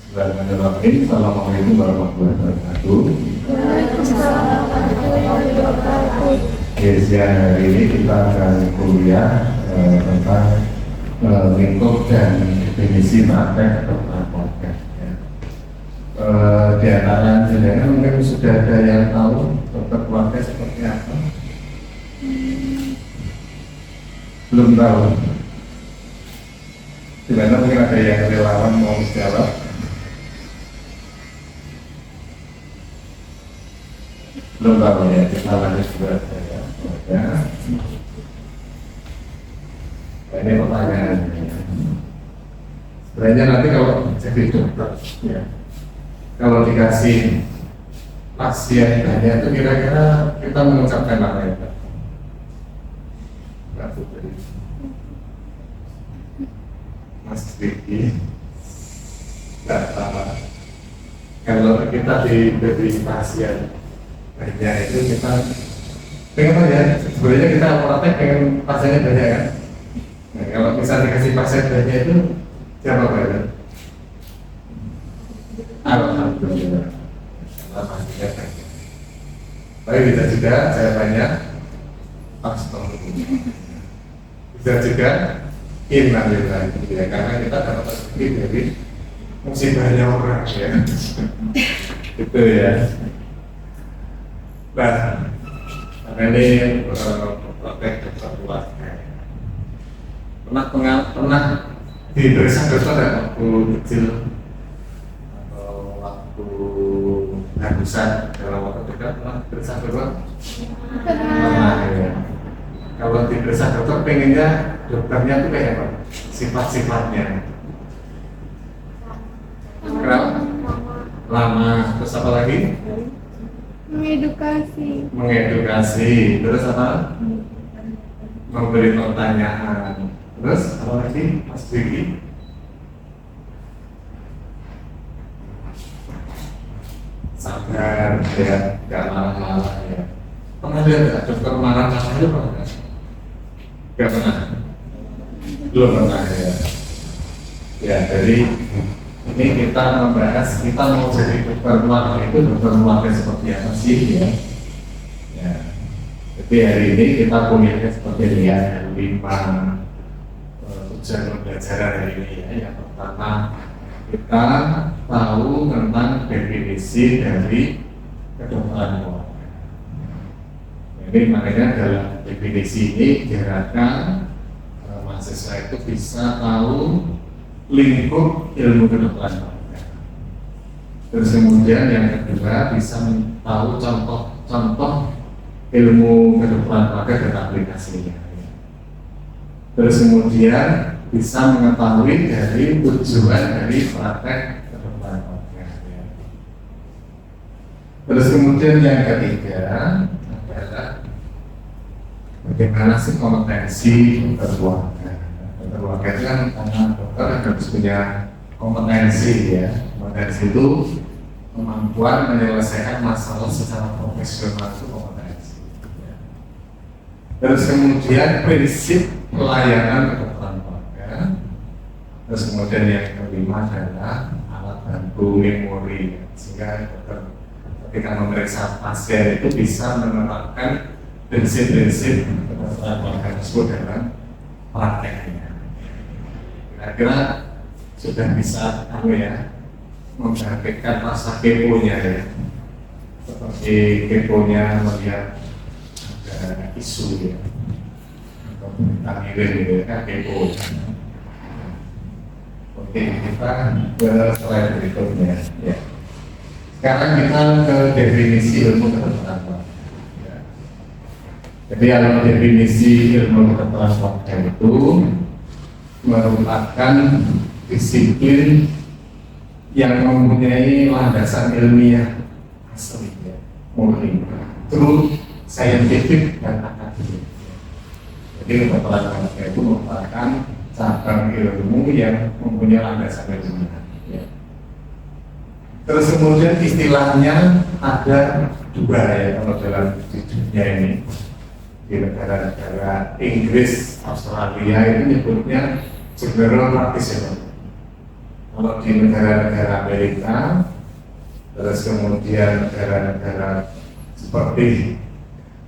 Bismillahirrahmanirrahim. Assalamualaikum warahmatullahi wabarakatuh. Oke, siang hari ini kita akan kuliah tentang lingkup dan definisi praktek kedokteran keluarga. Di antara jenengan mungkin sudah ada yang tahu dokter keluarga seperti apa? Belum tahu. Di mana mungkin ada yang relawan mau jawab? Belum tahu ya, kita lanjut juga ya. Ini pertanyaan. Sebenarnya nanti kalau jadi dokter, ya, kalau dikasih pasien banyak itu kira-kira kita mengucapkan apa ya, Pak? Mbak Putri, Mas Riki, nggak sama. Kalau kita diberi pasien banyak itu kita pengen apa ya? Sebenarnya kita praktek pengen pasiennya banyak kan? Nah, kalau misalnya dikasih pasien banyak itu siapa banyak? Alhamdulillah, pasiennya banyak. Tapi bisa juga saya tanya, bisa juga innalillah, ya, karena kita dapat rezeki dari musibahnya orang ya. Itu ya. Nah, karena ini praktek dokter keluarga. Pernah diperiksa dokter ya waktu kecil atau waktu harusan dalam waktu dekat pernah diperiksa dokter? Pernah ya. Kalau diperiksa dokter pengennya dokternya itu kayak apa? Sifat-sifatnya. Lama. Terus apa lagi? Mengedukasi, terus apa? Memberi pertanyaan, terus apa lagi, Mas Diki? Sabar, ya, gak marah-marah ya. Pernah lihat gak dokter marah-marah itu pernah gak? Gak pernah? Belum pernah ya. Ya, jadi ini kita membahas, kita mau jadi dokter keluarga itu dokter keluarga seperti apa sih ya? Ya. Jadi hari ini kita kuliahnya seperti lihat 5 tujuan pembelajaran hari ini ya. Yang pertama kita tahu tentang definisi dari kedokteran keluarga. Jadi makanya dalam definisi ini diharapkan mahasiswa itu bisa tahu lingkup ilmu kedokteran keluarga. Terus kemudian yang kedua bisa tahu contoh ilmu kedokteran keluarga dan aplikasinya. Terus kemudian bisa mengetahui dari tujuan dari praktek kedokteran keluarga. Terus kemudian yang ketiga adalah bagaimana sih kompetensi dokter keluarga. Keluarga itu kan karena dokter harus punya kompetensi ya. Kompetensi itu kemampuan menyelesaikan masalah secara profesional itu kompetensi ya. Terus kemudian prinsip pelayanan kedokteran keluarga. Terus kemudian yang kelima adalah alat bantu memori ya. Sehingga dokter ketika memeriksa pasien itu bisa menerapkan prinsip-prinsip kedokteran keluarga tersebut dalam prakteknya. Kira-kira sudah bisa membangkitkan rasa keponya ya, seperti keponya melihat ada isu ya atau berita miring gitu ya, kepo. Oke, kita ke slide berikutnya ya. Sekarang kita ke definisi ilmu kedokteran keluarga. Jadi kalau definisi ilmu kedokteran keluarga itu merupakan disiplin yang mempunyai landasan ilmiah asli, ya, murni, true, scientific dan akademik. Jadi kedokteran keluarga itu merupakan cabang ilmu yang mempunyai landasan ilmiah. Ya. Terus kemudian istilahnya ada dua ya kalau dalam dunia ini. Di negara-negara Inggris, Australia itu nyebutnya general practitioner Kalau di negara-negara Amerika, terus kemudian negara-negara seperti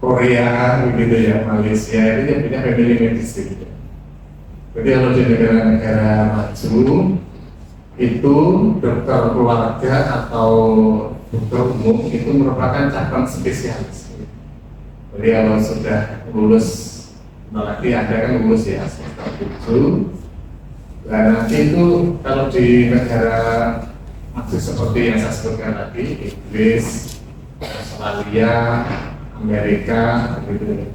Korea, begitu ya, Malaysia itu yang punya family medicine. Jadi kalau di negara-negara maju itu dokter keluarga atau dokter umum itu merupakan cabang spesialis. Jadi kalau sudah lulus, nanti ada kan lulus ya semester 7. Nah nanti itu kalau di negara maju seperti yang saya sebutkan tadi, Inggris, Australia, Amerika, gitu.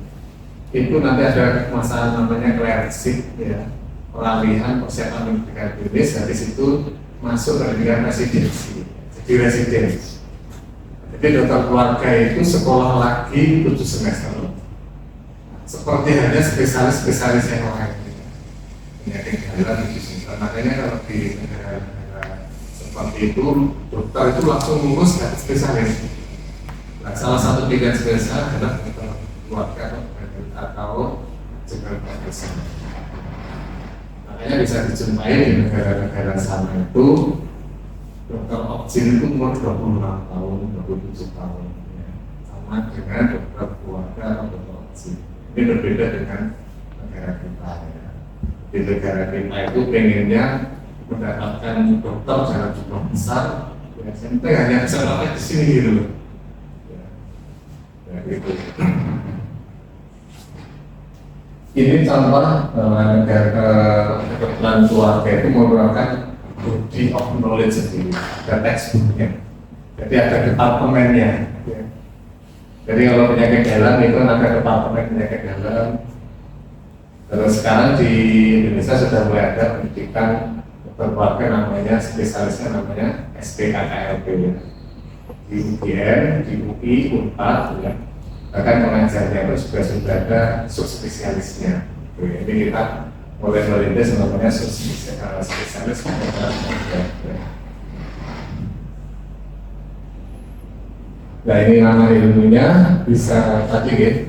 Itu nanti ada masa namanya clearsip ya, peralihan persiapan pendidikan klinis. Dari situ masuk ke pendidikan residensi, jadi residen. Jadi dokter keluarga itu sekolah lagi 7 semester, seperti hanya spesialis-spesialis yang lain. Penyakit dalam 7 semester. Makanya kalau di negara-negara seperti itu, dokter itu langsung lulus dari spesialis. Nah, salah satu pilihan spesial adalah dokter keluarga atau general practitioner. Makanya bisa dijumpai di negara-negara sana itu dokter opsin itu umur 26 tahun, 27 tahun ya. Sama dengan dokter keluarga atau dokter opsin. Ini berbeda dengan negara kita ya. Di negara kita itu pengennya mendapatkan dokter dalam jumlah besar ya, sampai hanya bisa dapat di sini gitu loh ya, gitu. Ini contoh negara kedokteran keluarga itu merupakan body of knowledge sendiri, ada textbooknya. Jadi ada departemennya. Ya. Jadi kalau penyakit dalam itu ada departemen penyakit dalam. Terus sekarang di Indonesia sudah mulai ada pendidikan dokter keluarga namanya spesialisnya namanya SPKKLB ya. Di UGM, di UI, Unpad ya. Bahkan pengajarnya itu juga sudah ada subspesialisnya. Jadi kita mulai merintis namanya subspesialis. Nah ini nama ilmunya bisa tadi gitu.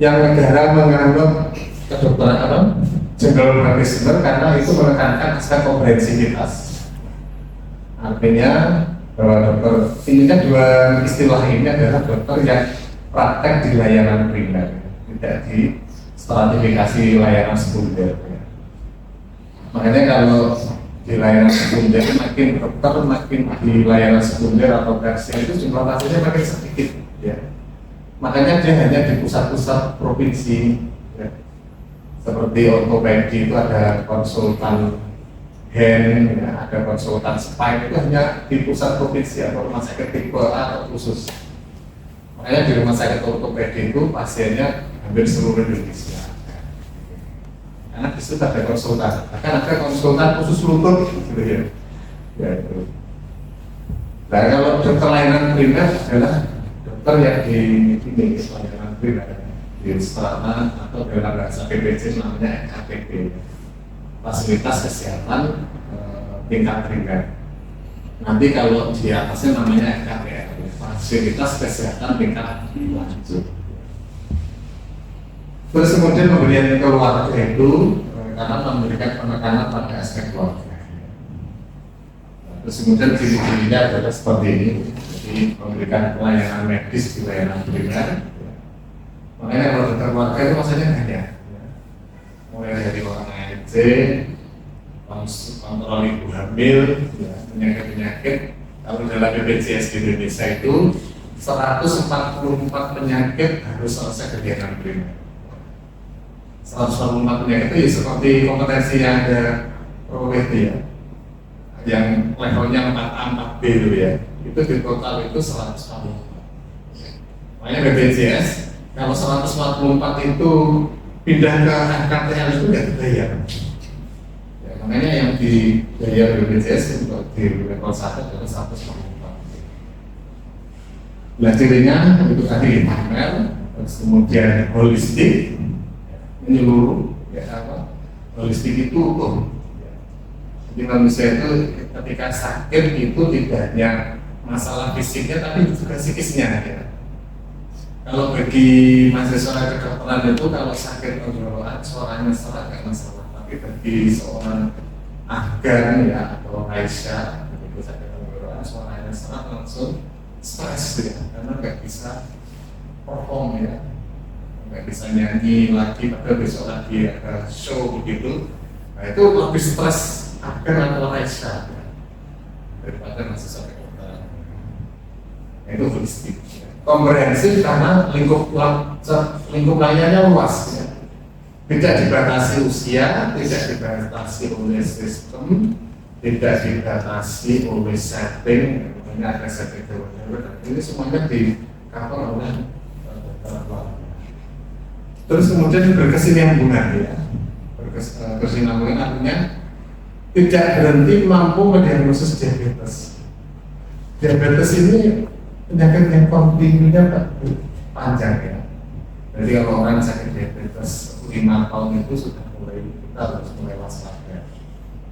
Yang negara menganggap kedokteran apa? General practitioner karena itu menekankan aspek komprehensivitas. Artinya bahwa dokter ini kan dua istilah ini adalah dokter yang praktek di layanan primer, tidak di stratifikasi layanan sekunder. Makanya kalau di layanan sekunder makin dokter makin di layanan sekunder atau tersier itu jumlah pasiennya makin sedikit ya. Makanya dia hanya di pusat-pusat provinsi ya. Seperti ortopedi itu ada konsultan hand, ya, ada konsultan spine itu hanya di pusat provinsi atau rumah sakit tipe A atau khusus. Makanya di rumah sakit ortopedi itu pasiennya hampir seluruh Indonesia. Karena di situ ada konsultan, bahkan ada konsultan khusus lutut, gitu ya. Ya itu. Nah kalau dokter layanan primer adalah dokter yang di ini layanan primer di strata atau dalam bahasa PPJ namanya FKPP. Fasilitas kesehatan tingkat primer. Nanti kalau di atasnya namanya FKPR, fasilitas kesehatan tingkat lanjut. Terus kemudian pemberian keluarga itu karena memberikan penekanan pada aspek keluarga. Terus kemudian ciri-cirinya adalah seperti ini, jadi memberikan pelayanan medis di layanan primer. Makanya kalau dokter keluarga itu maksudnya banyak. Mulai dari orang ARC, kontrol ibu hamil, ya, penyakit-penyakit. Kalau dalam BPJS di Indonesia itu 144 penyakit harus selesai kegiatan primer. 144 penyakit itu ya seperti kompetensi yang ada ProWT ya, yang levelnya 4A, 4B itu ya. Itu di total itu 144. Makanya BPJS kalau 144 itu pindah ke KTL itu nggak dibayar. Ya, makanya yang dibayar BPJS untuk di level 1 adalah 144. Nah cirinya itu tadi primer, terus kemudian holistik, menyeluruh, ya apa? Holistik itu utuh. Jadi manusia itu ketika sakit itu tidak hanya masalah fisiknya tapi juga psikisnya ya. Kalau bagi mahasiswa kedokteran itu kalau sakit tenggorokan suaranya serak nggak masalah, tapi bagi seorang Afgan ya atau Aisyah begitu saja tenggorokan suaranya serak langsung stres ya karena nggak bisa perform ya, nggak bisa nyanyi lagi padahal besok lagi ada show begitu. Nah itu lebih stres Afgan atau Aisyah ya, daripada masih sampai kota. Nah, itu holistik ya. Komprehensif karena lingkup layarnya luas ya. Tidak dibatasi usia, tidak dibatasi oleh sistem, tidak dibatasi oleh setting. Ini ada setting dewan, ini semuanya di cover oleh terus kemudian berkesinambungan ya, berkesinambungan artinya tidak berhenti mampu mendiagnosis diabetes. Diabetes ini penyakit yang kontinunya panjang ya. Jadi kalau orang sakit diabetes 5 tahun itu sudah mulai kita harus mulai waspada.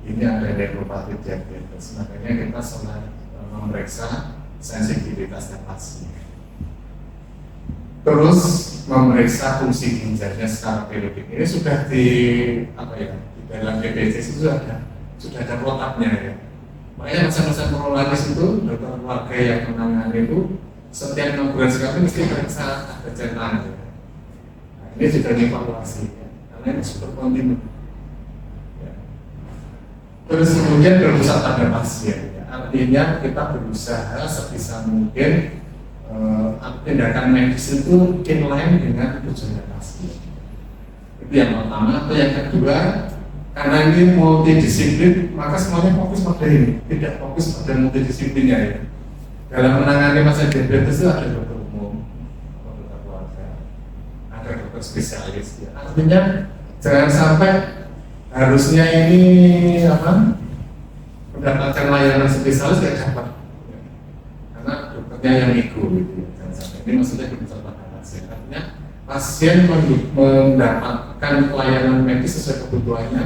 Ini ada neuropati diabetes, makanya kita selalu memeriksa sensitivitasnya pasien. Terus memeriksa fungsi ginjalnya secara periodik. Ini sudah di di dalam BPJS itu sudah ada protapnya ya. Makanya masa-masa prologis itu dokter keluarga yang menangani itu setiap 6 bulan sekali mesti periksa ada centang ya. Ini sudah dievaluasi ya, karena ini super kontinu ya. Terus kemudian berpusat pada pasien ya. Artinya kita berusaha sebisa mungkin tindakan medis itu inline dengan tujuan pasien. Itu yang pertama. Atau yang kedua, karena ini multidisiplin maka semuanya fokus pada ini, tidak fokus pada multidisiplinnya ya. Dalam menangani masa diabetes itu ada dokter umum, dokter keluarga, ada dokter spesialis ya. Artinya jangan sampai harusnya ini mendapatkan layanan spesialis tidak dapat ya. Karena dokternya yang ego gitu ya. Jangan sampai ini maksudnya berbicara pada pasien. Artinya pasien mendapatkan pelayanan medis sesuai kebutuhannya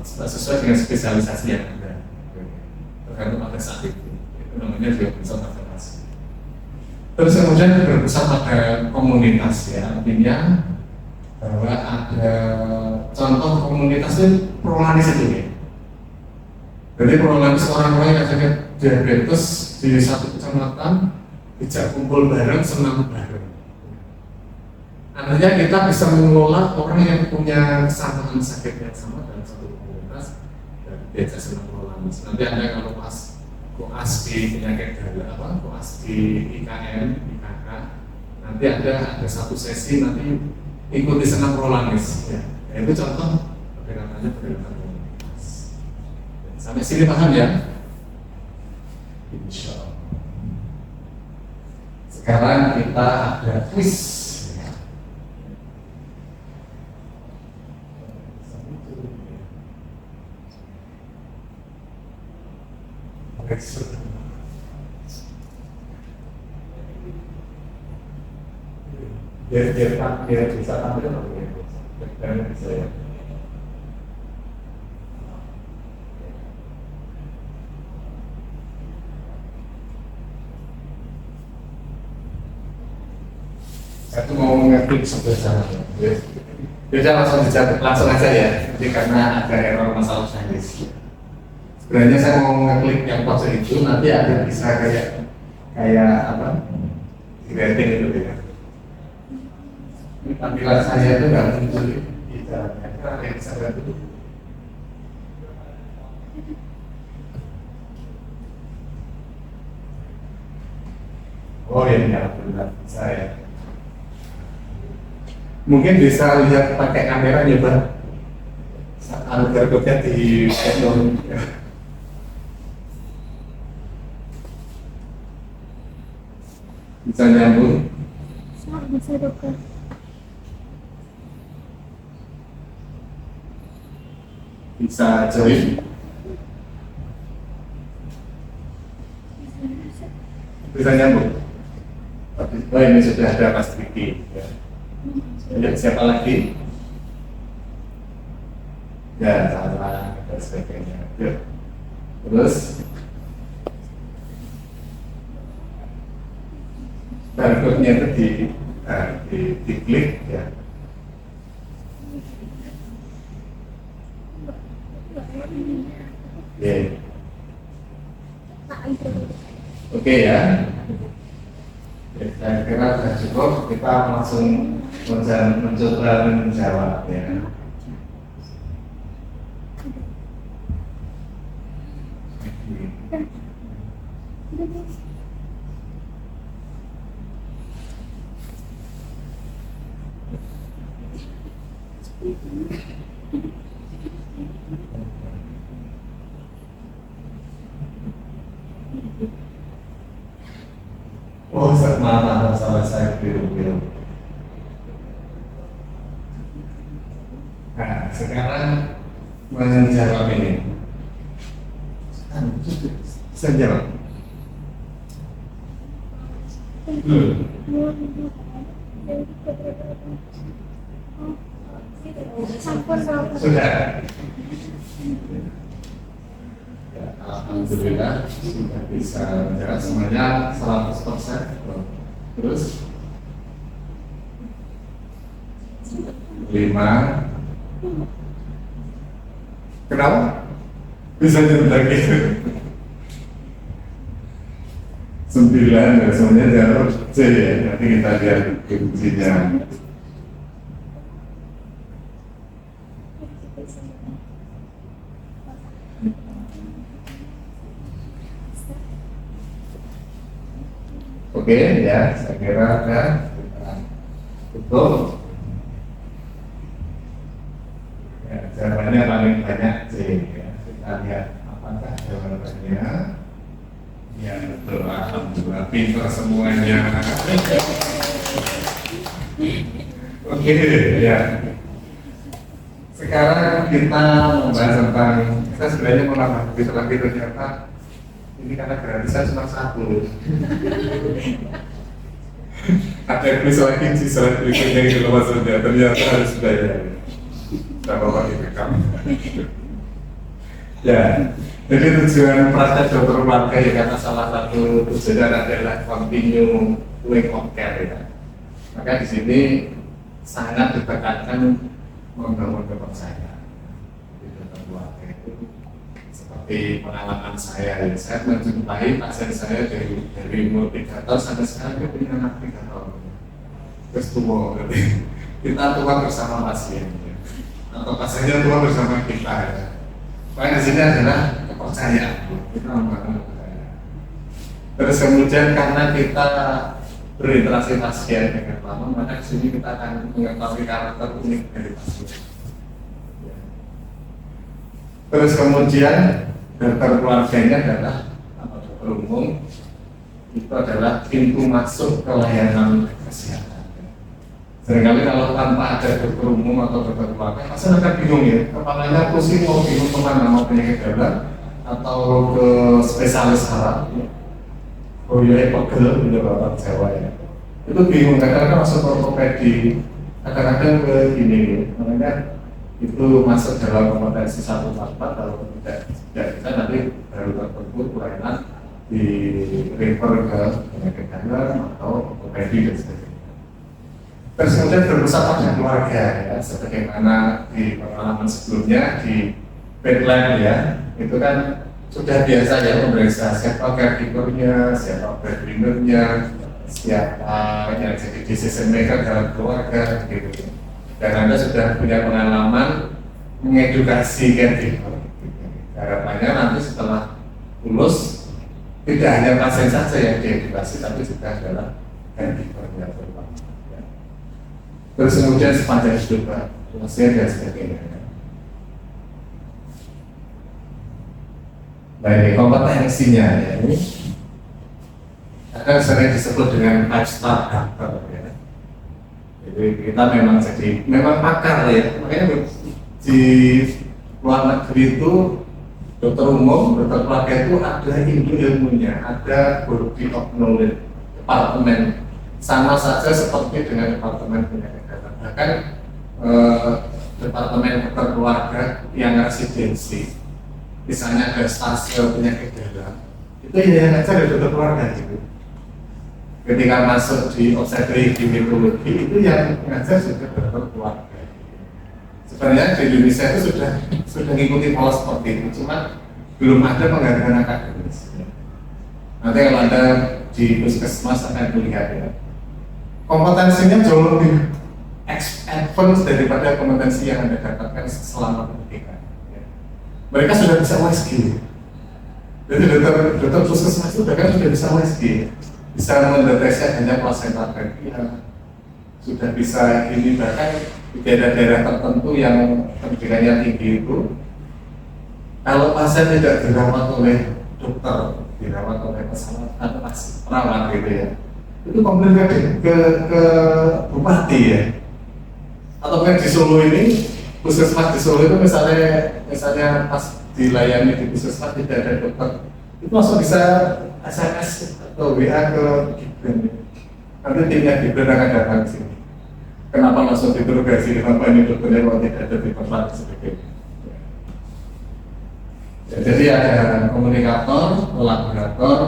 sesuai dengan spesialisasi yang ada tergantung pada saat itu namanya juga pusat pasien. Terus kemudian berpusat pada komunitas ya, artinya bahwa ada contoh komunitas itu prolanis itu ya. Jadi prolanis orang-orang yang sakit diabetes di satu kecamatan bisa kumpul bareng, senam bareng. Artinya kita bisa mengelola orang yang punya kesamaan sakit yang sama dalam satu komunitas dan diajak senam prolanis. Nanti ada kalau pas koas di penyakit dalam koas di IKM, IKK, nanti ada satu sesi nanti ikuti senam prolanis ya. Itu contoh pendekatannya pendekatan komunitas. Sampai sini paham ya? Insya Allah. Sekarang kita ada quiz. Biar bisa tampil dan bisa ya. Saya tuh mau ngetik sebelah sana. Bisa langsung aja ya. Jadi karena ada error masalah teknis. Sebenarnya saya mau ngeklik yang pose itu nanti ada bisa kayak di rating itu ya. Tampilan saya itu nggak muncul di jalannya. Ada yang bisa bantu. Oh ya, benar saya. Mungkin bisa lihat pakai kamera ya Pak. Agar dokter di channel. Bisa nyambung? Bisa dokter. Bisa join? Bisa nyambung? Oh ini sudah ada Mas Riki ya. Lihat siapa lagi? Ya salah dan sebagainya. Yuk. Terus barcode-nya itu diklik ya. Oke. Nah, itu. Oke ya. Ya, saya kira sudah cukup. Kita langsung mencoba menjawab ya. Oh, maaf salah saya biru. Nah, sekarang menjawab ini. Saya jawab. Sampun dong. Sudah. Ya, alhamdulillah sudah bisa menjawab semuanya 100%. Terus 5. Kenapa? Bisa nyetak gitu. 9 ya, semuanya jawab C ya. Nanti kita lihat kuncinya. Oke ya, saya kira ada cukup. Ya, jawabannya paling banyak C ya. Kita lihat apakah jawabannya. Ya betul, alhamdulillah pintar semuanya. Oke ya. Sekarang kita membahas tentang, kita sebenarnya mau nambah lagi ternyata ini karena gratisan cuma 1. Ada kuis lagi di slide berikutnya gitu maksudnya, ternyata harus bayar. Tidak apa-apa direkam. Ya, jadi tujuan praktek dokter keluarga ya karena salah satu tujuan adalah continue way of care ya. Maka di sini sangat ditekankan membangun kepercayaan di dokter keluarga itu. Seperti pengalaman saya menjumpai pasien saya dari umur 3 tahun sampai sekarang dia punya anak 3 tahun. Terus tua, berarti kita tua bersama pasien ya. Atau pasiennya tua bersama kita ya. Makanya di sini adalah kepercayaan, kita membangun kepercayaan. Terus kemudian karena kita berinteraksi pasien dengan lama, maka di sini kita akan mengetahui karakter unik dari pasien. Terus kemudian dokter keluarganya adalah dokter umum, itu adalah pintu masuk ke layanan kesehatan. Seringkali kalau tanpa ada dokter umum atau dokter keluarga, pasien akan bingung ya, kepalanya pusing mau bingung kemana, mau penyakit dalam atau ke spesialis saraf. Oh iya, pegel gitu orang Jawa ya. Itu bingung, kadang-kadang masuk ortopedi, kadang-kadang ke gini, makanya itu masuk dalam kompetensi 144. Kalau tidak bisa nanti baru tertentu pelayanan di refer ke penyakit dalam atau ortopedi dan sebagainya. Terus kemudian berpusat pada keluarga ya, sebagaimana di pengalaman sebelumnya di Bedland ya, itu kan sudah biasa ya memeriksa siapa caregivernya, siapa breadwinnernya, siapa yang jadi decision maker dalam keluarga gitu. Dan Anda sudah punya pengalaman mengedukasi caregiver. Harapannya nanti setelah lulus tidak hanya pasien saja yang diedukasi, tapi juga adalah caregiver yang terutama. Terus kemudian sepanjang hidup pasien dan sebagainya. Nah ini kompetensinya ya, ini kadang sering disebut dengan 5-star doctor ya. Jadi kita memang pakar ya. Makanya di luar negeri itu dokter umum, dokter keluarga itu ada ilmunya, ada body of knowledge, departemen sama saja seperti dengan departemen penyakit dalam. Bahkan departemen dokter keluarga yang residensi, misalnya ada stase penyakit dalam, itu yang aja ada dokter keluarga gitu. Ketika masuk di obstetrik ginekologi itu yang ngajar juga dokter keluarga. Sebenarnya di Indonesia itu sudah mengikuti pola seperti itu, cuma belum ada penghargaan akademis. Nanti kalau Anda di puskesmas akan melihat ya, kompetensinya jauh lebih advance daripada kompetensi yang Anda dapatkan selama pendidikan. Mereka sudah bisa USG. Jadi dokter puskesmas itu bahkan sudah bisa USG, bisa mendeteksi adanya plasenta previa, sudah bisa ini, bahkan di daerah-daerah tertentu yang pendidikannya tinggi itu, kalau pasien tidak dirawat oleh dokter, dirawat oleh perawat gitu ya, itu komplain ke bupati ya, atau kan di Solo ini, puskesmas di Solo itu misalnya pas dilayani di puskesmas tidak ada dokter, itu langsung bisa SMS atau WA ke Gibran. Nanti timnya Gibran akan datang ke sini. Kenapa langsung diinterogasi, kenapa ini dokternya kalau tidak ada di tempat sebagainya. Ya, jadi ada komunikator, kolaborator,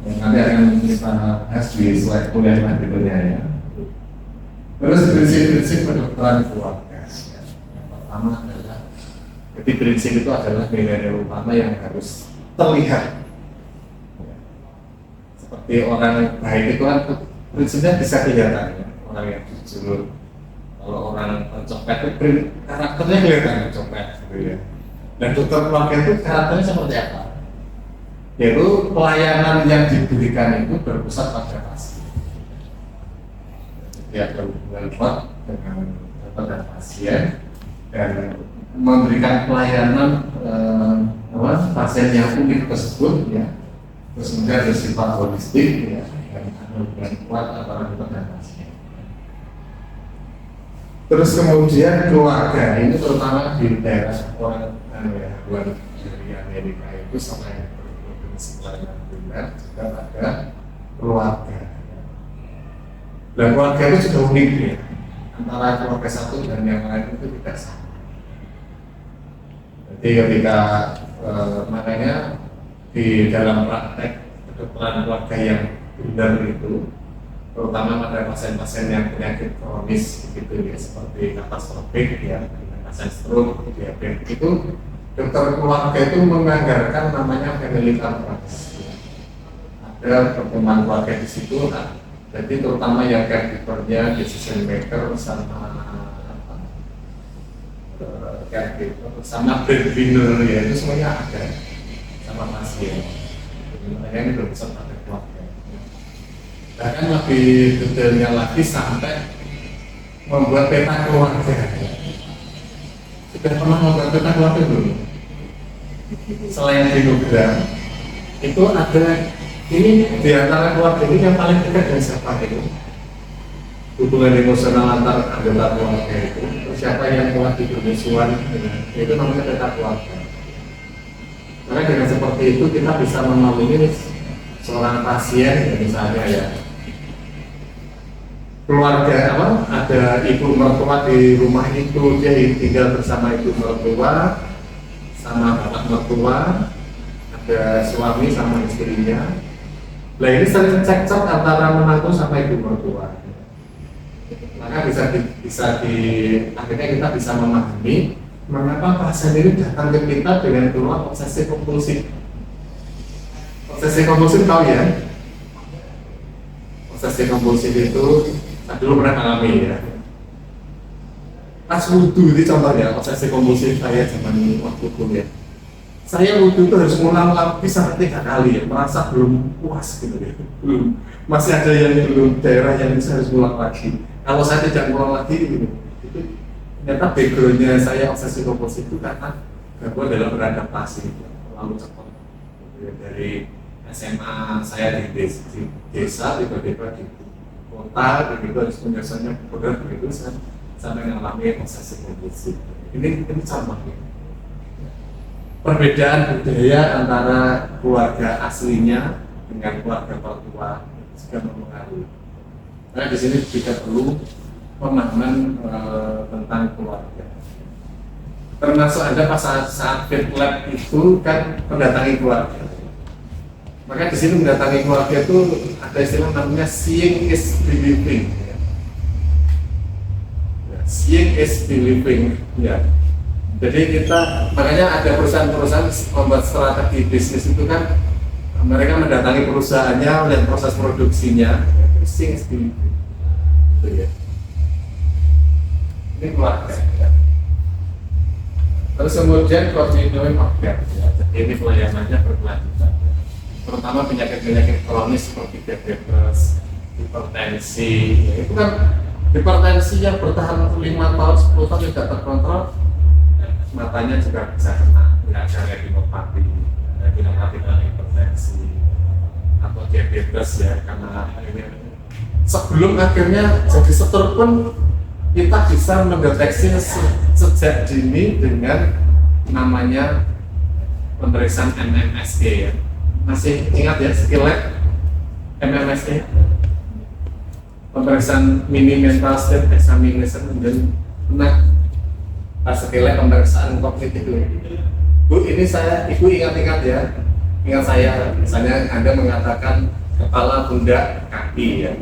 yang nanti akan kita bahas di slide kuliah berikutnya ya. Terus prinsip-prinsip kedokteran keluarga. Yang pertama adalah, jadi prinsip itu adalah nilai-nilai utama yang harus terlihat. Seperti orang baik itu kan prinsipnya bisa kelihatan ya. Orang yang jujur, kalau orang pencopet itu karakternya kelihatan pencopet gitu ya. Dan dokter keluarga itu karakternya seperti apa? Yaitu pelayanan yang diberikan itu berpusat pada pasien. Dia berhubungan kuat dengan pasien dan memberikan pelayanan pasien yang unik tersebut ya, terus kemudian bersifat holistik ya, dan hubungan kuat antara dokter dan pasien. Terus kemudian keluarga ini terutama di daerah orang luar dari Amerika itu sampai provinsi Maryland juga ada keluarga. Dan keluarga itu sudah unik ya, antara keluarga satu dan yang lain itu tidak sama. Jadi ketika makanya di dalam praktek kedokteran keluarga yang benar itu, terutama pada pasien-pasien yang penyakit kronis gitu ya, seperti katastrofik ya, pasien stroke, diabetes itu, dokter keluarga itu menganggarkan namanya family conference. Ada pertemuan keluarga di situ, jadi terutama yang caregiver-nya, decision maker sama caregiver sama breadwinner ya, itu semuanya ada sama pasien. Makanya ini belum bisa pada keluarga. Bahkan lebih detailnya lagi sampai membuat peta keluarga. Sudah pernah membuat peta keluarga belum? Selain dinogram, itu ada ini di antara keluarga ini yang paling dekat dengan siapa itu? Hubungan emosional antar anggota keluarga itu, siapa yang telah dibermusuhan, itu namanya peta keluarga. Karena dengan seperti itu kita bisa menampilkan seorang pasien, misalnya ya, keluarga apa? Ada ibu mertua di rumah itu, dia tinggal bersama ibu mertua, sama bapak mertua, ada suami sama istrinya. Nah ini sering cekcok antara menantu sama ibu mertua. Maka akhirnya kita bisa memahami mengapa pasien ini datang ke kita dengan keluhan obsesif kompulsif. Obsesif kompulsif tahu ya? Obsesif kompulsif itu saya dulu pernah alami ya. Pas wudhu itu contohnya obsesif kompulsif saya zaman waktu kuliah. Saya wudhu itu harus ngulang lagi sampai 3 kali ya, merasa belum puas gitu ya. Masih ada yang belum daerah yang bisa harus ngulang lagi. Kalau saya tidak ngulang lagi gitu, itu ternyata backgroundnya saya obsesi kompulsif itu karena gangguan dalam beradaptasi, terlalu cepat. Dari SMA saya di desa tiba-tiba di kota, begitu harus penyelesaiannya berat begitu saya sampai mengalami obsesi kompulsif. Ini sama. Perbedaan budaya antara keluarga aslinya dengan keluarga mertua juga mempengaruhi. Karena di sini juga perlu pemahaman tentang keluarga. Termasuk Anda pas saat fit lab itu kan mendatangi keluarga. Maka di sini mendatangi keluarga itu ada istilah namanya seeing is believing. Ya. Seeing is believing. Ya. Jadi kita makanya ada perusahaan-perusahaan membuat strategi bisnis itu kan mereka mendatangi perusahaannya dan proses produksinya pusing gitu ya. Ini keluarga ya. Terus kemudian continuing of care ya. Jadi ini pelayanannya berkelanjutan ya. Terutama penyakit-penyakit kronis seperti diabetes, hipertensi ya. Itu kan hipertensi yang bertahan 5 tahun, 10 tahun tidak terkontrol, matanya juga bisa kena, tidak ada retinopati karena hipertensi atau diabetes ya, karena ini sebelum akhirnya jadi stroke pun kita bisa mendeteksi sejak dini dengan namanya pemeriksaan MMSE ya. Masih ingat ya skill lab MMSE? Pemeriksaan mini mental state examination dan skill lab pemeriksaan kognitif itu. Bu, ini ibu ingat-ingat ya, ingat saya, misalnya Anda mengatakan kepala, pundak, kaki ya,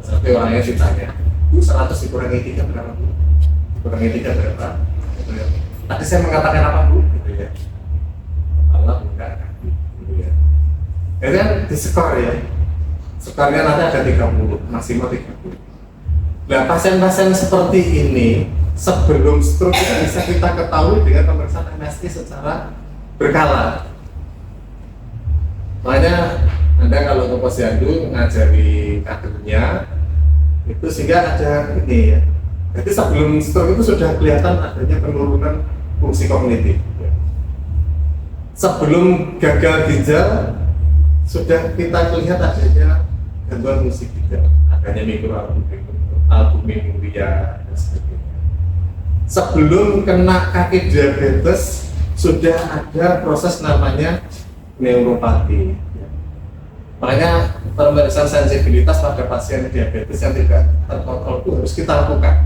tapi orangnya ditanya, Bu 100 dikurangi 3 berapa Bu? Dikurangi 3 berapa? Gitu ya. Tadi saya mengatakan apa Bu? Gitu ya. Kepala, pundak, kaki, gitu ya. Itu kan di skor ya, skornya nanti ada 30, maksimal 30. Nah pasien-pasien seperti ini sebelum stroke bisa kita ketahui dengan pemeriksaan MSI secara berkala. Makanya Anda kalau ke posyandu ngajari kadernya itu sehingga ada ini ya. Jadi sebelum stroke itu sudah kelihatan adanya penurunan fungsi kognitif. Sebelum gagal ginjal sudah kita lihat adanya gangguan fungsi ginjal, adanya mikroalbuminuria dan sebagainya. Sebelum kena kaki diabetes sudah ada proses namanya neuropati. Makanya pemeriksaan sensibilitas pada pasien diabetes yang tidak terkontrol itu harus kita lakukan.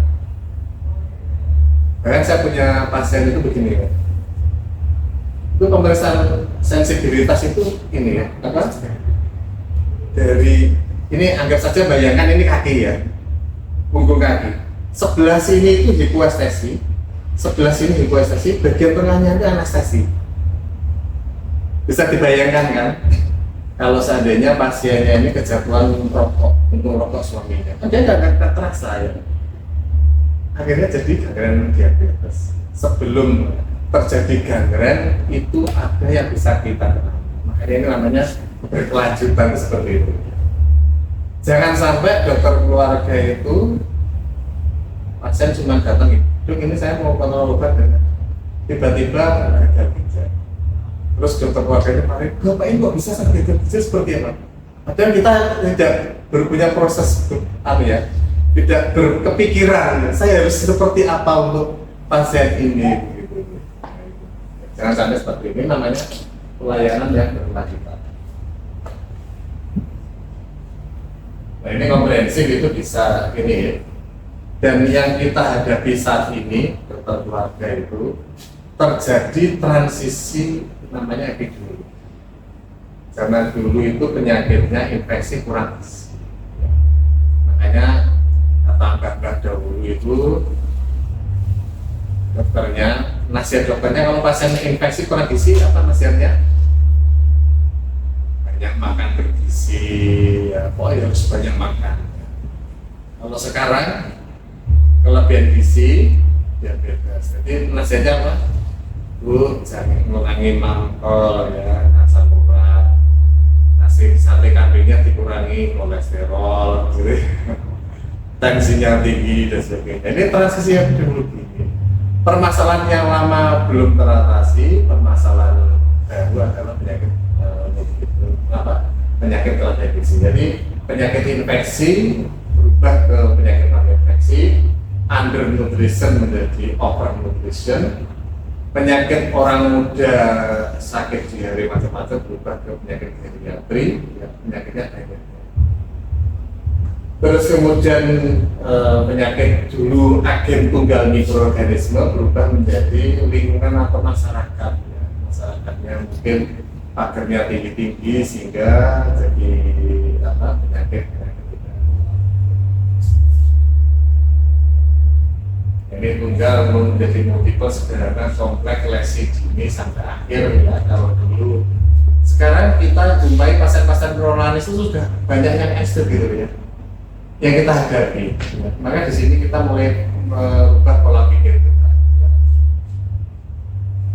Bahkan saya punya pasien itu begini ya. Itu pemeriksaan sensibilitas itu ini ya, apa? Dari ini anggap saja bayangkan ini kaki ya, punggung kaki. Sebelah sini itu hipoestesi, sebelah sini hipoestesi, bagian tengahnya itu anestesi. Bisa dibayangkan kan? Kalau seandainya pasiennya ini kejatuhan rokok, untuk rokok suaminya, kan dia nggak terasa ya. Akhirnya jadi gangren diabetes. Sebelum terjadi gangren itu ada yang bisa kita kenal. Makanya ini namanya berkelanjutan seperti itu. Jangan sampai dokter keluarga itu pasien cuma datang, dok ini saya mau kontrol obat ya. Tiba-tiba gagal ginjal. Terus dokter keluarganya mari, bapak ini kok bisa sampai gagal ginjal seperti apa? Padahal kita tidak berpunya proses tidak berkepikiran saya harus seperti apa untuk pasien ini. Gitu. Jangan sampai seperti ini, namanya pelayanan yang berkelanjutan. Nah ini komprehensif itu bisa ini ya. Dan yang kita hadapi saat ini dokter keluarga itu terjadi transisi namanya epidemi. Karena dulu itu penyakitnya infeksi kurantis. Makanya kata mbak dahulu itu dokternya, nasihat dokternya kalau pasien infeksi kurang gizi apa nasihatnya? Banyak makan bergizi, ya pokoknya harus banyak makan. Kalau sekarang kelebihan gizi diabetes. Jadi nasihatnya apa? Bu, jangan mengurangi mangkol ya, asam urat, nasi sate kambingnya dikurangi kolesterol, gitu. Tensinya tinggi dan sebagainya. Ini transisi epidemiologi. Permasalahan yang lama belum teratasi, permasalahan baru adalah penyakit penyakit kelainan gizi. Jadi penyakit infeksi berubah ke penyakit non infeksi. Undernutrition menjadi overnutrition, penyakit orang muda sakit diare macam-macam berubah ke penyakit geriatri, ya, penyakitnya diabetes. Terus kemudian penyakit dulu agen tunggal mikroorganisme berubah menjadi lingkungan atau masyarakat, ya. Masyarakatnya mungkin pagernya tinggi-tinggi sehingga jadi penyakit. Ini tunggal menjadi multiple sederhana, kompleks, lesi dini sampai akhir ya. Kalau dulu, sekarang kita jumpai pasien-pasien kronis itu sudah banyak yang ekstrim gitu ya, yang kita hadapi. Maka di sini kita mulai merubah pola pikir kita.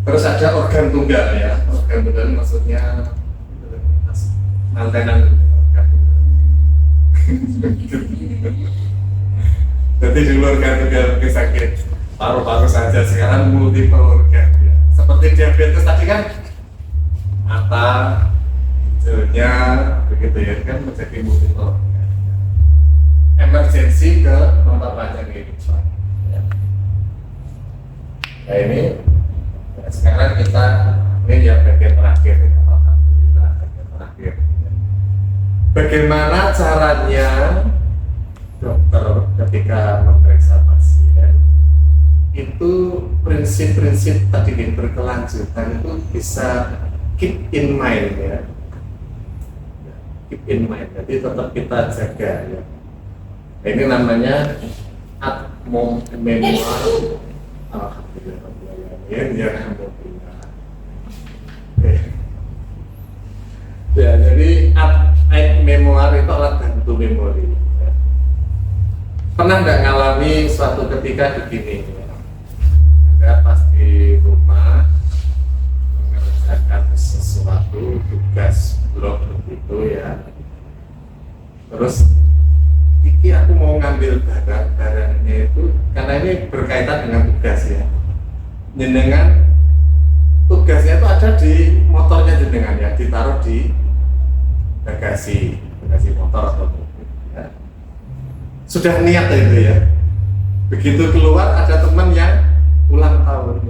Terus ada organ tunggal ya, organ tunggal maksudnya mantenan organ tunggal. Jadi dulu organ tunggal sakit paru-paru saja, sekarang multiple organ ya. Seperti diabetes tadi kan mata, ginjalnya, begitu ya kan menjadi multiple organ. Emergensi ke nomor panjang kehidupan. Ya. Nah ini ya, sekarang kita ini ya bagian terakhir ya. Alhamdulillah bagian terakhir. Bagaimana caranya dokter ketika memeriksa pasien itu prinsip-prinsip tadi berkelanjutan itu bisa keep in mind ya, keep in mind. Jadi tetap kita jaga ya. Ini namanya memoir. Alhamdulillah ya, alhamdulillah. Ya, jadi memoir itu alat bantu memori. Pernah nggak ngalami suatu ketika begini ya? Anda pas di rumah mengerjakan sesuatu tugas blog begitu ya, terus iki aku mau ngambil barangnya itu karena ini berkaitan dengan tugas ya, jenengan tugasnya itu ada di motornya jenengan ya, ditaruh di bagasi motor atau mobil ya. Sudah niat itu ya, begitu keluar ada teman yang ulang tahun,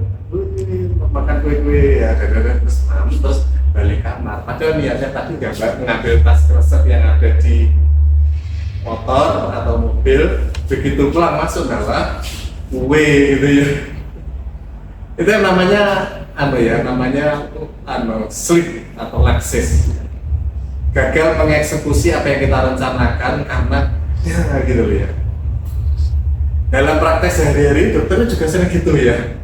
ini makan kue ya, terus balik kamar. Padahal niatnya tadi ngambil tas kresek yang ada di motor atau mobil, begitu pulang masuk bawa kue gitu ya. Itu yang namanya sleep atau laxis. Gagal mengeksekusi apa yang kita rencanakan karena ya gitu loh ya. Dalam praktek sehari-hari dokter juga sering gitu ya.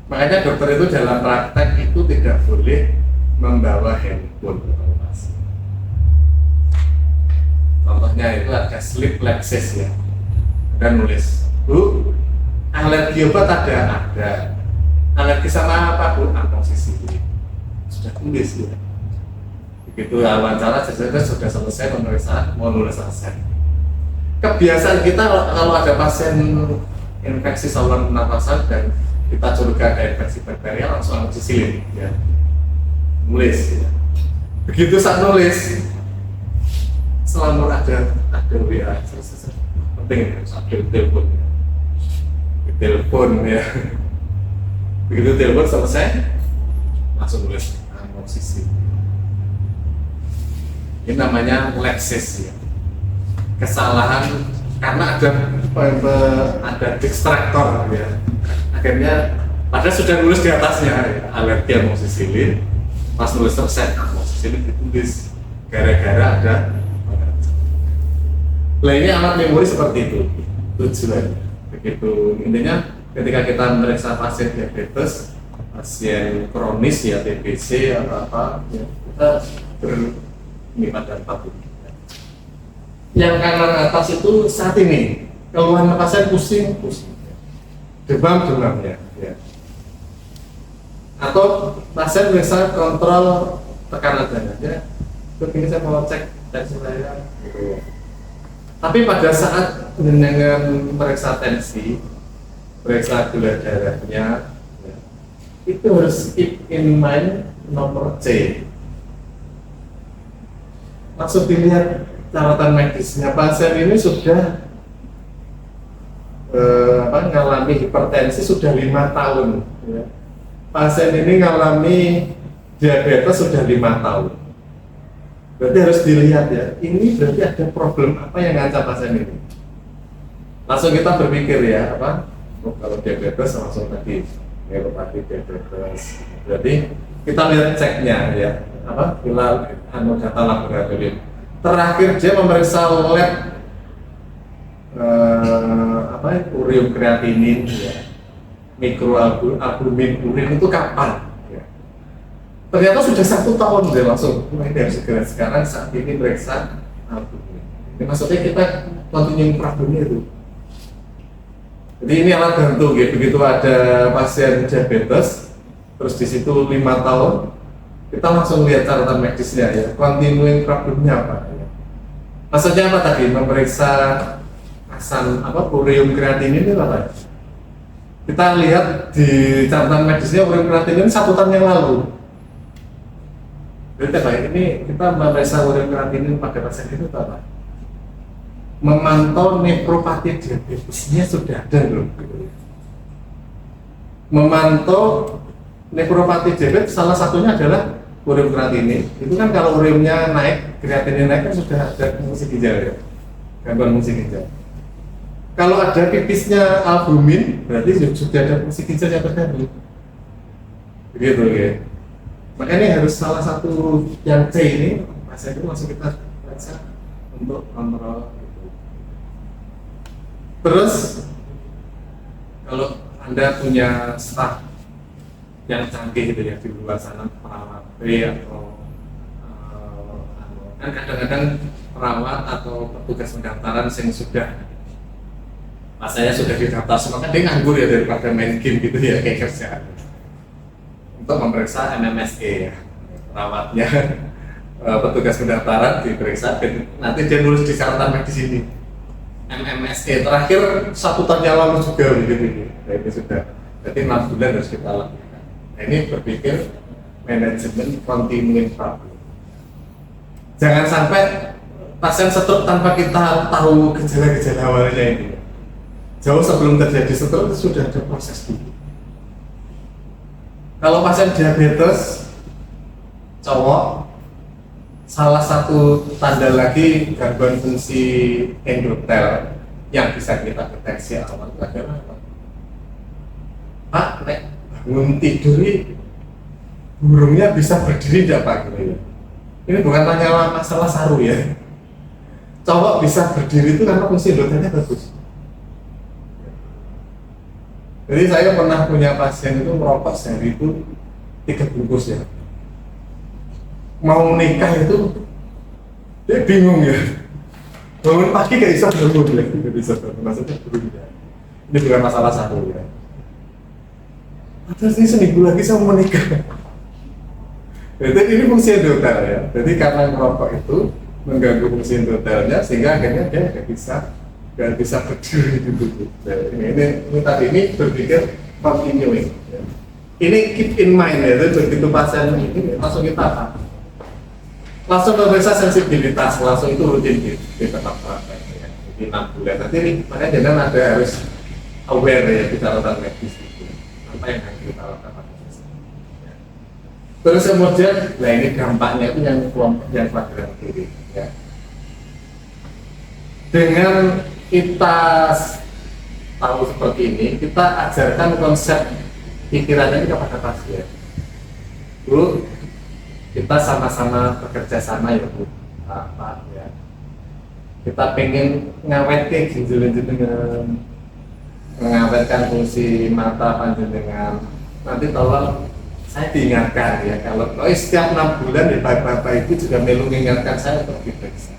Makanya dokter itu dalam praktek itu tidak boleh membawa handphone ke pasien. Contohnya itu ada sleep laxis ya. Ada nulis, Bu, alergi obat ada. Alergi sama apa Bu? Amoxicillin. Sudah tulis ya. Begitu wawancara sudah selesai pemeriksaan, mau nulis resep. Kebiasaan kita kalau ada pasien infeksi saluran pernafasan dan kita curiga ada infeksi bakterial langsung amoxicillin ya. Nulis ya. Begitu saat nulis selama ada WA penting harus ambil telepon ya. Begitu telepon selesai langsung nulis amoxicillin. Ini namanya laxis ya. Kesalahan karena ada distraktor ya. Akhirnya padahal sudah nulis di atasnya ya, alergi amoxicillin, pas nulis resep amoxicillin ditulis gara-gara ada. Nah ini alat memori seperti itu tujuannya. Begitu intinya ketika kita memeriksa pasien diabetes, pasien kronis ya TBC atau apa ya, kita berminat dan patuh. Yang kanan atas itu saat ini keluhan pasien pusing, demam ya. Atau pasien bisa kontrol tekanan darahnya. Begini saya mau cek tensi saya. Gitu. Tapi pada saat dengan periksa tensi, periksa gula darahnya, ya, itu harus keep in mind nomor C. Maksud dilihat catatan medisnya, pasien ini sudah mengalami hipertensi sudah 5 tahun ya. Pasien ini mengalami diabetes sudah 5 tahun. Berarti harus dilihat ya, ini berarti ada problem apa yang ngancam pasien ini. Langsung kita berpikir ya, kalau diabetes langsung tadi neuropati diabetes. Berarti kita lihat ceknya ya, data laboratorium. Terakhir dia memeriksa lab ureum kreatinin, ya, mikroalbumin urin itu kapan? Ya. Ternyata sudah 1 tahun dia langsung. Ini harus segera sekarang saat ini periksa albumin. Ini maksudnya kita continuing problemnya itu. Jadi ini alat bantu, gitu. Begitu ada pasien diabetes, terus di situ 5 tahun, kita langsung lihat catatan medisnya ya, continuing problemnya apa? Ya. Maksudnya apa tadi? Memeriksa asam ureum kreatinin itu apa? Kita lihat di catatan medisnya ureum kreatinin 1 tahun yang lalu. Jadi apa? Ini kita memeriksa ureum kreatinin pada pasien itu apa? Memantau nefropati diabetesnya sudah ada belum? Memantau nefropati diabetes salah satunya adalah ureum kreatinin. Itu kan kalau ureumnya naik, kreatinin naik kan sudah ada fungsi ginjal ya, gangguan fungsi ginjal. Kalau ada pipisnya albumin, berarti sudah ada fungsi ginjal yang terganggu. Begitu ya. Makanya harus salah satu yang C ini, pasien itu langsung kita periksa untuk kontrol. Terus kalau Anda punya staf yang canggih gitu ya di luar sana, perawat B atau kan kadang-kadang perawat atau petugas pendaftaran yang sudah masanya sudah didaftar semua kan dia nganggur ya daripada main game gitu ya kayak kerjaan untuk memeriksa MMSE ya perawatnya petugas pendaftaran diperiksa nanti dia nulis di catatan medis ini MMSE terakhir 1 tahun yang lalu juga begitu. Nah, ini sudah, jadi 6 bulan harus kita lakukan. Nah, ini berpikir manajemen continuing problem. Jangan sampai pasien stroke tanpa kita tahu gejala-gejala awalnya ini. Jauh sebelum terjadi stroke sudah ada proses dulu. Kalau pasien diabetes cowok, salah satu tanda lagi gangguan fungsi endotel yang bisa kita deteksi awal itu adalah apa? Pak, nek bangun tidur burungnya bisa berdiri tidak Pak? Gitu ya. Ini bukan tanya masalah saru ya. Cowok bisa berdiri itu karena fungsi endotelnya bagus. Jadi saya pernah punya pasien itu merokok sehari itu 3 bungkus ya. Mau nikah itu dia bingung ya, bangun pagi gak bisa bangun lagi, gak bisa bangun, maksudnya berubah. Ini bukan masalah satu ya. Terus ini seminggu lagi saya mau menikah. Jadi ini fungsi endotel ya. Jadi karena merokok itu mengganggu fungsi endotelnya sehingga akhirnya dia gak bisa berdiri gitu. Ini tadi ini berpikir continuing. Ya. Ini keep in mind ya. Jadi begitu pasien ini langsung kita apa? Langsung memeriksa sensibilitas, langsung itu rutin ditetapkan ya. Jadi 6 bulan nanti nih, makanya jangan ada harus aware ya di catatan medis itu apa yang harus kita lakukan ya. Terus kemudian, nah ini dampaknya itu yang kelompok yang kuadran kiri ya. Dengan kita tahu seperti ini, kita ajarkan konsep pikirannya ini kepada pasien. Dulu kita sama-sama bekerja sama ya Bu, Pak ya. Kita pengen ngawet ke ginjal dengan mengawetkan fungsi mata panjenengan. Nanti tolong saya diingatkan ya kalau setiap 6 bulan ya Bapak itu juga melu mengingatkan saya untuk diperiksa.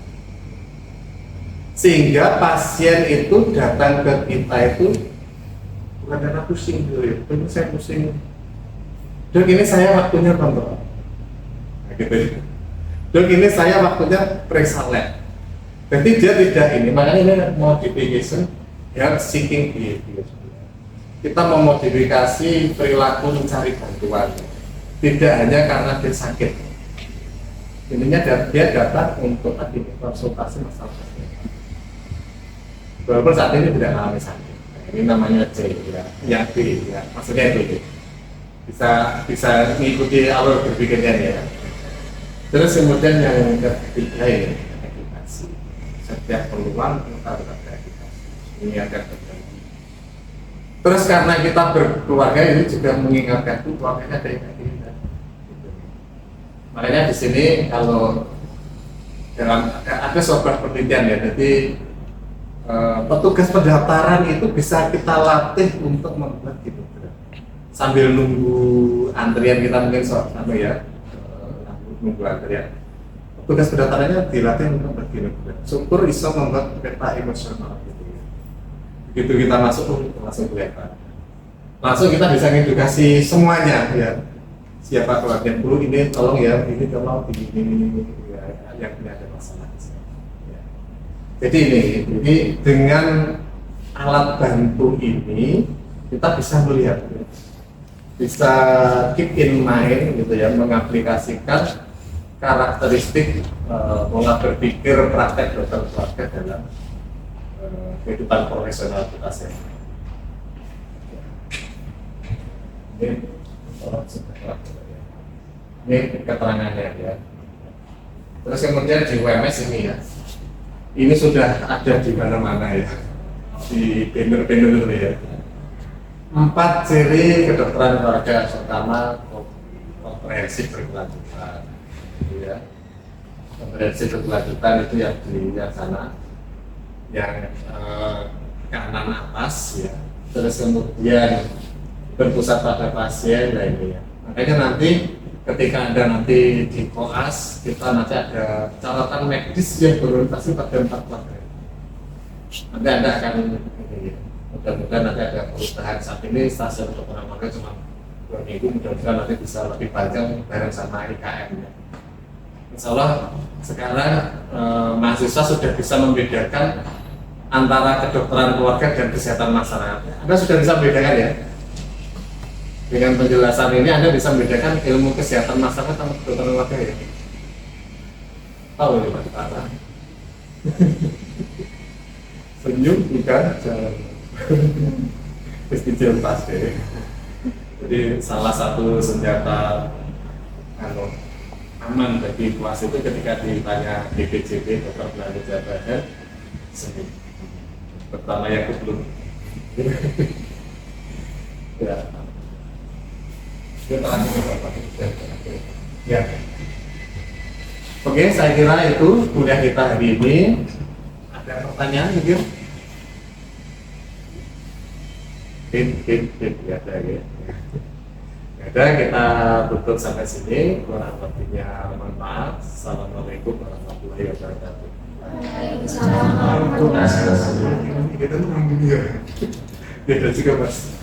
Sehingga pasien itu datang ke kita itu bukan karena pusing dulu ya, ini saya pusing. Dok ini saya waktunya kontrol. Gitu. Dok ini saya waktunya periksa lab. Jadi dia tidak ini, makanya ini modification yang seeking behavior. Kita memodifikasi perilaku mencari bantuan, tidak hanya karena dia sakit. Intinya dia datang untuk tadi konsultasi masalah kesehatan. Walaupun saat ini tidak mengalami sakit. Ini namanya C ya, yang B ya, maksudnya itu bisa mengikuti alur berpikirnya ya. Terus kemudian yang ketiga ini edukasi. Setiap peluang kita harus ada edukasi. Ini akan terjadi. Terus karena kita berkeluarga ini juga mengingatkan itu keluarganya ada yang kita. Makanya di sini kalau dalam ada sebuah penelitian ya, jadi petugas pendaftaran itu bisa kita latih untuk membuat kilogram sambil nunggu antrian kita mungkin nunggu antrian. Petugas pendaftarannya dilatih untuk membuat kilogram. Syukur bisa membuat peta emosional gitu ya. Begitu kita masuk langsung kelihatan. Langsung kita bisa edukasi semuanya ya. Siapa keluarga dulu ini tolong ya, ini tolong ini ya, yang tidak ada masalah. Ya. Jadi jadi dengan alat bantu ini kita bisa melihat, bisa keep in mind gitu ya, mengaplikasikan karakteristik pola berpikir praktek dokter keluarga dalam kehidupan profesional kita sendiri. Ini keterangannya ya. Terus kemudian di WMS ini ya, ini sudah ada di mana-mana ya, di banner-banner ya. 4 ciri kedokteran keluarga, pertama komprehensif berkelanjutan, ya. Komprehensif berkelanjutan itu yang di sana, yang kanan atas ya. Terus kemudian berpusat pada pasien, nah ini ya. Makanya nanti ketika Anda nanti di koas, kita nanti ada catatan medis yang berorientasi pada 4 kuadran. Nanti Anda akan ini, mudah-mudahan nanti ada perubahan. Saat ini stasiun untuk orang keluarga cuma 2 minggu, mudah-mudahan nanti bisa lebih panjang bareng sama IKM ya. Insya Allah sekarang mahasiswa sudah bisa membedakan antara kedokteran keluarga dan kesehatan masyarakat. Anda sudah bisa membedakan ya? Dengan penjelasan ini Anda bisa membedakan ilmu kesehatan masyarakat sama kedokteran keluarga ya? Tahu ya Pak Tata? Senyum bukan jalan. Pasti pasti. Jadi salah satu senjata aman bagi kelas itu ketika ditanya DPJP dokter belanja jabatan senyum. Pertama yang belum. Ya. Ya. Oke, saya kira itu kuliah kita hari ini. Ada pertanyaan mungkin? Ya ada ya. Ada, kita tutup sampai sini. Kurang lebihnya mohon maaf. Assalamualaikum warahmatullahi wabarakatuh. Waalaikumsalam. Kita tuh dunia. Beda juga mas.